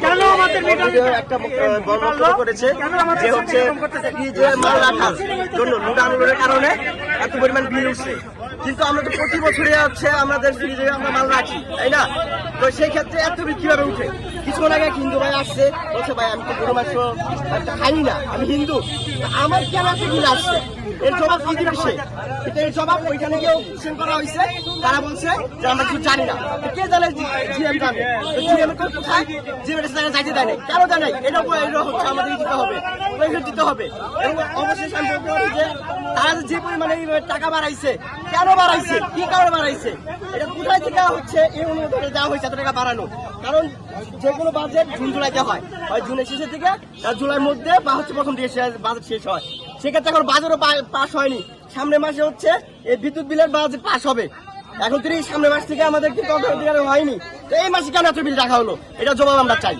কেন আমাদের একটা বক্তব্য করেছে যে হচ্ছে যে মাল রাখার জন্য লুট আন্দোলনের কারণে এত পরিমাণ বিল উঠছে, কিন্তু আমরা তো প্রতি বছরে হচ্ছে আমাদের ফ্রিজে আমরা মাল রাখি, তাই না? তো সেই ক্ষেত্রে এত বিল কিভাবে উঠে? কিছুক্ষণ আগে হিন্দু ভাই আসছে, বলছে ভাই আমি তো গরু মাংস খাই না, আমি হিন্দু, আমার কেন এত বিল আসছে? এর জবাব কি দিবে সে? এর জবাব ওইখানে কেউ কোশ্চেন করা হয়েছে, তারা বলছে যে আমরা কিছু জানি না। কে জানে? জিএম জানে। জিএম কোথায়? জিএম যাইতে দেয় নাই, কেন দেয় নাই? এটা হচ্ছে আমাদের দিতে হবে, দিতে হবে। এবং অবশেষে আমি বলতে পারি যে তারা যে পরিমাণে টাকা বাড়াইছে, কেন বাড়াইছে, কি কারণে বাড়াইছে, এটা কোথায় থেকে হচ্ছে এই অনুমোদন দেওয়া হয়েছে এত টাকা বাড়ানো? কারণ যে কোনো বাজেট জুন জুলাইতে হয় জুনের শেষের দিকে, জুলাইয়ের মধ্যে বা হচ্ছে প্রথম দিকে বাজেট শেষ হয়। সেক্ষেত্রে এখন বাজেটও পাস হয়নি, সামনের মাসে হচ্ছে এই বিদ্যুৎ বিলের বাজেট পাস হবে। এখন তিনি সামনের মাস থেকে আমাদের কি হয়নি, তো এই মাসে কেন এত বিল রাখা হলো? এটা জবাব আমরা চাই।